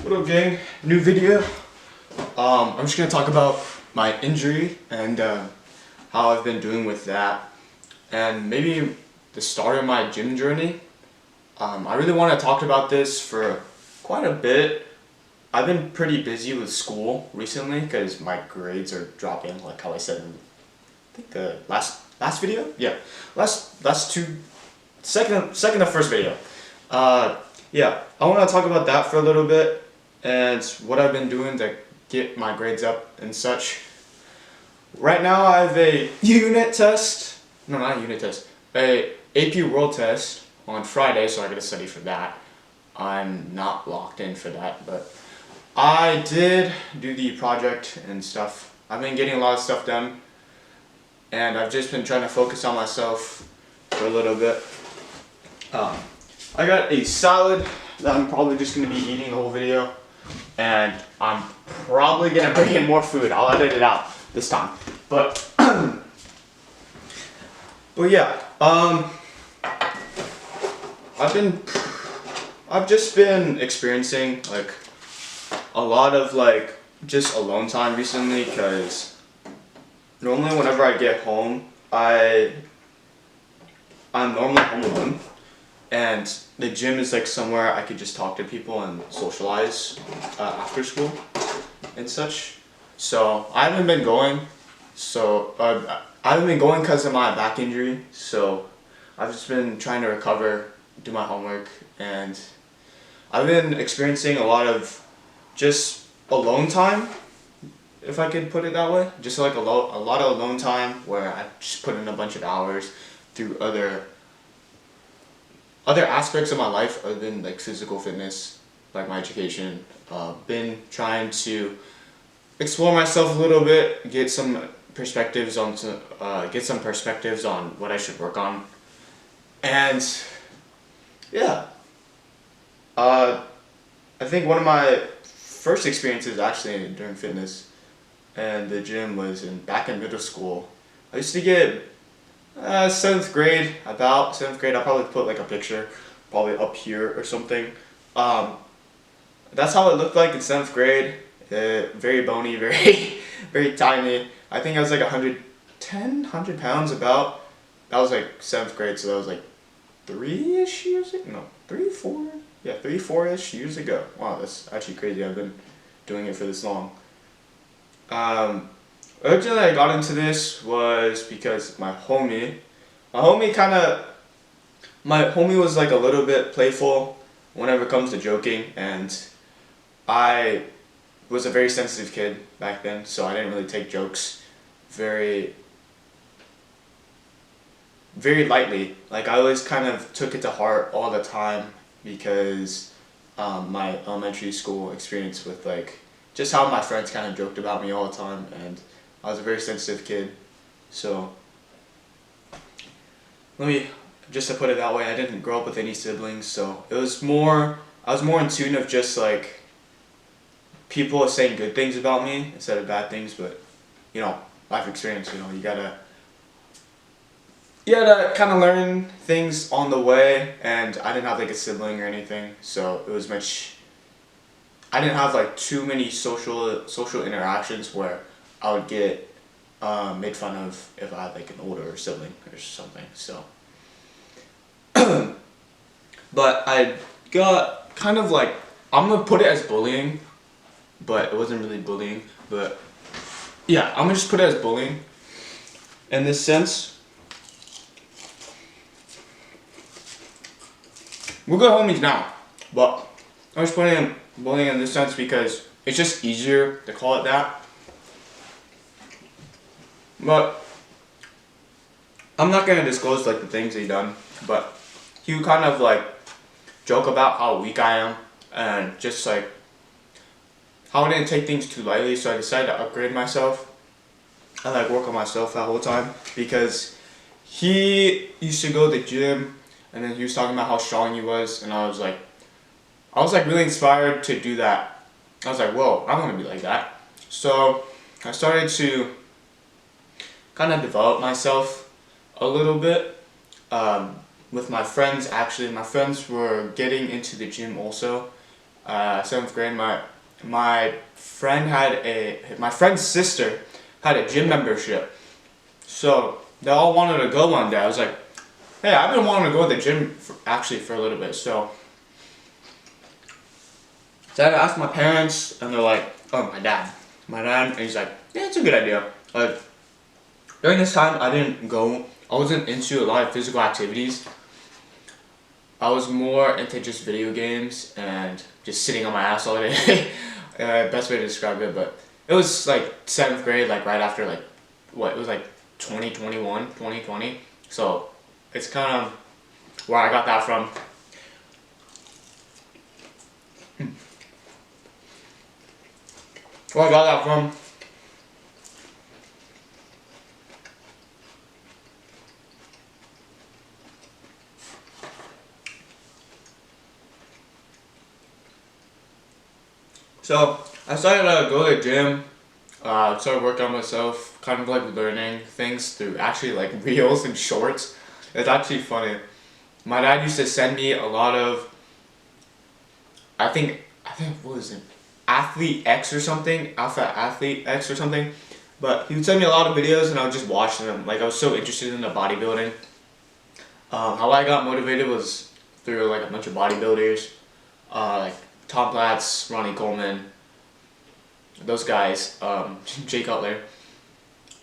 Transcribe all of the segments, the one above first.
What up, gang? New video. I'm just gonna talk about my injury and how I've been doing with that, and maybe the start of my gym journey. I really want to talk about this for quite a bit. I've been pretty busy with school recently because my grades are dropping, like how I said in I think the last video. Yeah, last two second to first video. Yeah, I want to talk about that for a little bit and what I've been doing to get my grades up and such. Right now I have a unit test, no, not a unit test, a AP World test on Friday, so I gotta study for that. I'm not locked in for that, but I did do the project and stuff. I've been getting a lot of stuff done, and I've just been trying to focus on myself for a little bit. I got a salad that I'm probably just going to be eating the whole video, and I'm probably going to bring in more food. I'll edit it out this time. But yeah, I've just been experiencing like a lot of like just alone time recently, because normally whenever I get home, I'm normally home alone, and the gym is like somewhere I could just talk to people and socialize after school and such. So I haven't been going. I haven't been going because of my back injury. So I've just been trying to recover, do my homework, and I've been experiencing a lot of just alone time, if I could put it that way. Just like a lot of alone time where I just put in a bunch of hours through other aspects of my life other than like physical fitness, like my education. Been trying to explore myself a little bit, get some perspectives on what I should work on, and yeah. I think one of my first experiences actually during fitness and the gym was back in middle school. I used to get 7th grade, I'll probably put like a picture probably up here or something. That's how it looked like in 7th grade. Very bony, very tiny. I think I was like 100 pounds about. That was like 7th grade, so that was like 3-ish years ago? No, 4-ish years ago. Wow, that's actually crazy. I've been doing it for this long. Originally I got into this was because my homie was like a little bit playful whenever it comes to joking, and I was a very sensitive kid back then, so I didn't really take jokes very lightly. Like I always kind of took it to heart all the time because my elementary school experience with like just how my friends kind of joked about me all the time, and I was a very sensitive kid. So just to put it that way, I didn't grow up with any siblings, so I was more in tune of just like people saying good things about me instead of bad things. But you know, life experience, you gotta kind of learn things on the way, and I didn't have like a sibling or anything, so I didn't have like too many social interactions where I would get made fun of if I had like an older sibling or something. So, but I got kind of like, I'm gonna put it as bullying, but it wasn't really bullying. But yeah, I'm gonna just put it as bullying in this sense. We're good homies now, but I'm just putting in bullying in this sense because it's just easier to call it that. But I'm not gonna disclose like the things he done, but he would kind of like joke about how weak I am and just like how I didn't take things too lightly. So I decided to upgrade myself and like work on myself that whole time, because he used to go to the gym and then he was talking about how strong he was, and I was like really inspired to do that. I was like, whoa, I want to be like that. So I started to kind of develop myself a little bit with my friends. Actually, my friends were getting into the gym also, 7th grade, my friend's sister had a gym membership, so they all wanted to go one day. I was like, hey, I've been wanting to go to the gym for a little bit, so I asked my parents, and they're like, oh, my dad, and he's like, yeah, it's a good idea. Like, during this time, I wasn't into a lot of physical activities. I was more into just video games and just sitting on my ass all day. Best way to describe it, but it was like 7th grade, like right after it was like 2020. So it's kind of where I got that from. Where I got that from. So I started to go to the gym, started working on myself, kind of like learning things through actually like reels and shorts. It's actually funny. My dad used to send me a lot of, I think what was it? Athlete X or something, Alpha Athlete X or something. But he would send me a lot of videos and I would just watch them. Like I was so interested in the bodybuilding. How I got motivated was through like a bunch of bodybuilders, like Tom Platz, Ronnie Coleman, those guys, Jay Cutler.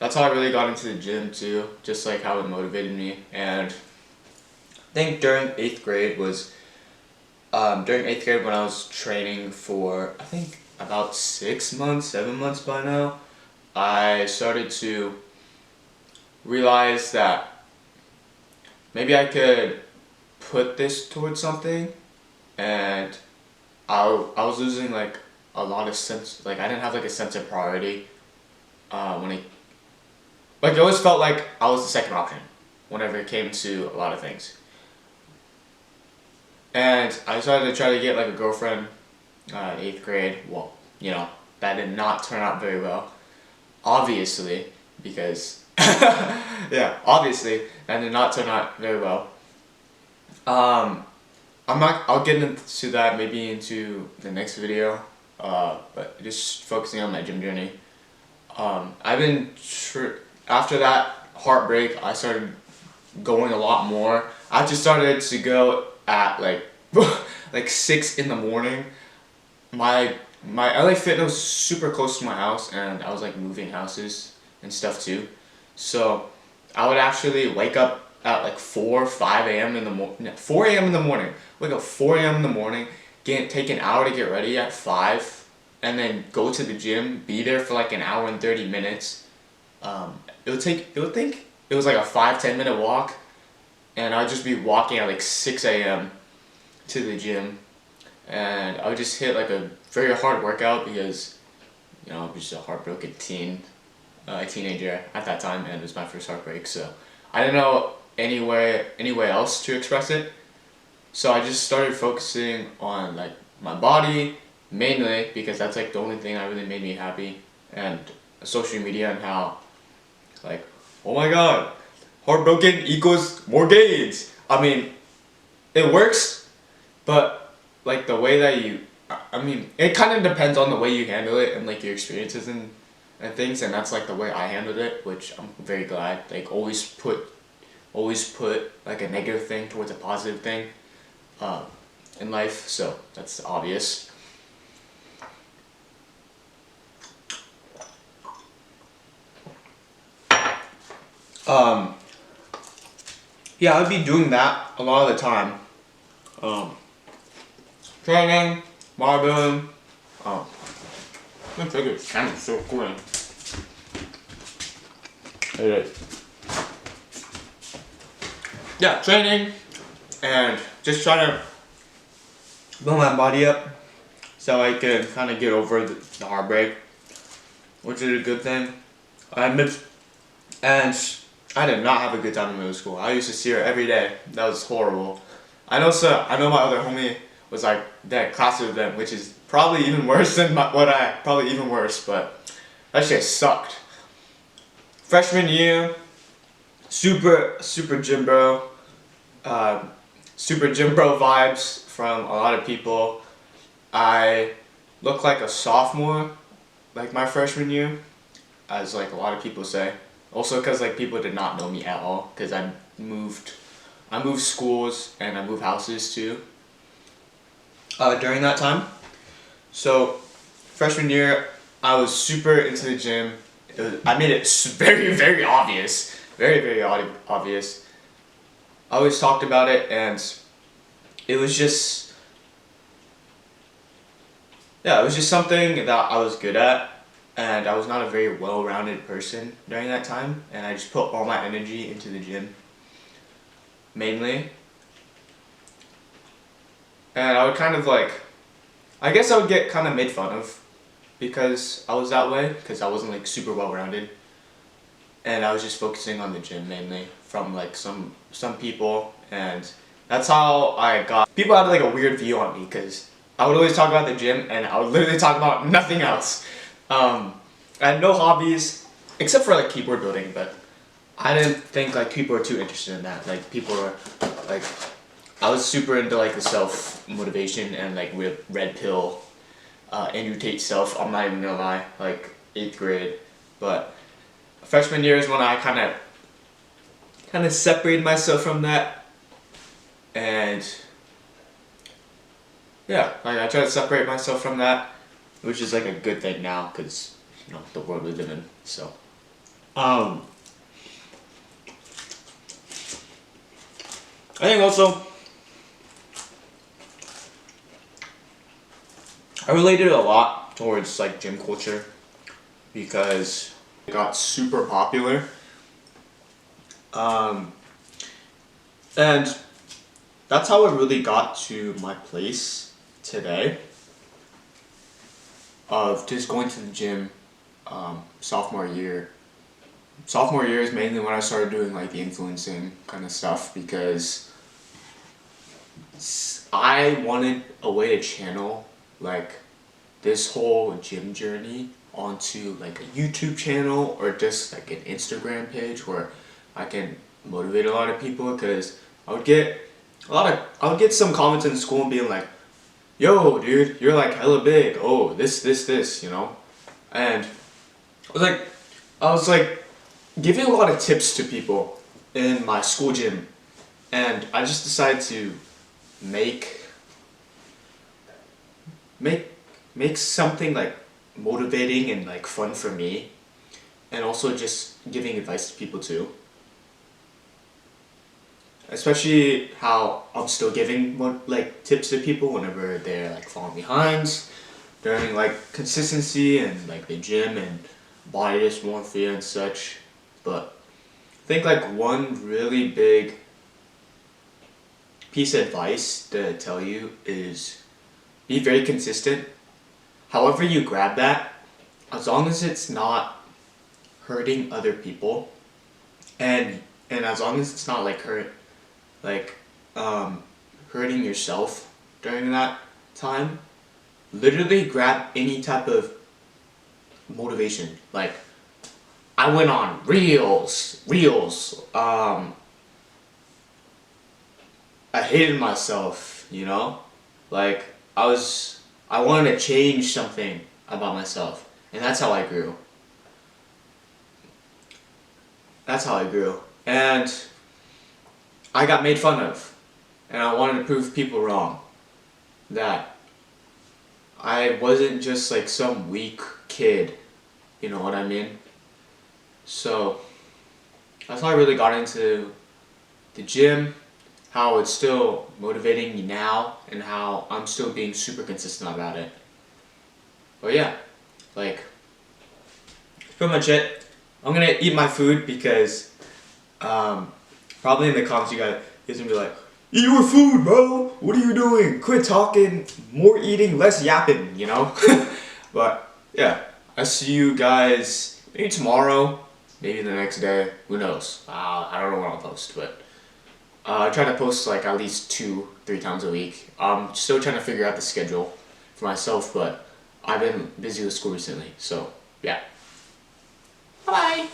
That's how I really got into the gym too, just like how it motivated me. And I think during 8th grade when I was training for, I think about 6 months, 7 months by now, I started to realize that maybe I could put this towards something, and I was losing like a lot of sense, like I didn't have like a sense of priority it always felt like I was the second option whenever it came to a lot of things. And I decided to try to get like a girlfriend in 8th grade. Well, that did not turn out very well, obviously, because obviously that did not turn out very well. I'll get into that maybe into the next video, but just focusing on my gym journey. After that heartbreak, I started going a lot more. I just started to go at like 6 in the morning. My LA Fitness was super close to my house, and I was like moving houses and stuff too. So I would actually wake up at like 4 a.m. in the morning. 4 a.m. in the morning. Wake up 4 a.m. in the morning. Take an hour to get ready at 5, and then go to the gym. Be there for like an hour and 30 minutes. It was like a 5-10 minute walk, and I'd just be walking at like 6 a.m. to the gym, and I would just hit like a very hard workout because I was just a heartbroken teenager at that time, and it was my first heartbreak, so I didn't know any way else to express it. So I just started focusing on like my body mainly, because that's like the only thing that really made me happy, and social media, and how like, oh my god, heartbroken equals more gains. I mean, it works, but like the way that it kind of depends on the way you handle it and like your experiences and things, and that's like the way I handled it, which I'm very glad. Like always put like a negative thing towards a positive thing in life, so that's obvious. Yeah, I'd be doing that a lot of the time. Training, bodybuilding. My figure's kind of so cool. It is. Yeah, training and just trying to build my body up so I can kind of get over the heartbreak, which is a good thing. And I did not have a good time in middle school. I used to see her every day. That was horrible. I know my other homie was like that class with them, which is probably even worse than even worse, but that shit sucked. Freshman year, super gym bro vibes from a lot of people. I look like a sophomore, like my freshman year, as like a lot of people say. Also because like people did not know me at all, because I moved schools and I moved houses too. During that time, so freshman year, I was super into the gym. I made it very obvious, obvious. I always talked about it, and it was just, yeah, it was just something that I was good at, and I was not a very well-rounded person during that time, and I just put all my energy into the gym, mainly. And I would kind of like, I guess I would get kind of made fun of because I was that way, because I wasn't like super well-rounded, and I was just focusing on the gym mainly from like some people, and that's how I got, people had like a weird view on me because I would always talk about the gym and I would literally talk about nothing else. I had no hobbies except for like keyboard building, but I didn't think like people were too interested in that. Like people were like, I was super into like the self-motivation and like with Red Pill, Andrew Tate stuff. I'm not even gonna lie, like 8th grade, but freshman year is when I kind of separated myself from that, and yeah, like I try to separate myself from that, which is like a good thing now because you know the world we live in. So, I think also I related a lot towards like gym culture because it got super popular. And that's how it really got to my place today of just going to the gym sophomore year. Sophomore year is mainly when I started doing like the influencing kind of stuff because I wanted a way to channel like this whole gym journey onto like a YouTube channel or just like an Instagram page where I can motivate a lot of people, because I would get some comments in school being like, yo dude, you're like hella big, oh this, you know? And I was like giving a lot of tips to people in my school gym, and I just decided to make something like motivating and like fun for me, and also just giving advice to people too. Especially how I'm still giving like tips to people whenever they're like falling behind during like consistency and like the gym and body dysmorphia and such. But I think like one really big piece of advice to tell you is be very consistent. However you grab that, as long as it's not hurting other people, and as long as it's not like hurting yourself during that time, literally grab any type of motivation. Like I went on reels. I hated myself, you know? Like I wanted to change something about myself, and that's how I grew. And I got made fun of, and I wanted to prove people wrong. That I wasn't just like some weak kid, you know what I mean? So that's how I really got into the gym, how it's still motivating me now, and how I'm still being super consistent about it. But yeah, like, that's pretty much it. I'm gonna eat my food because probably in the comments you guys gonna be like, eat your food, bro! What are you doing? Quit talking, more eating, less yapping, you know? But yeah, I'll see you guys maybe tomorrow, maybe the next day, who knows? I don't know when I'll post, but I try to post like at least 2-3 times a week. I'm still trying to figure out the schedule for myself, but I've been busy with school recently, so yeah. Bye-bye!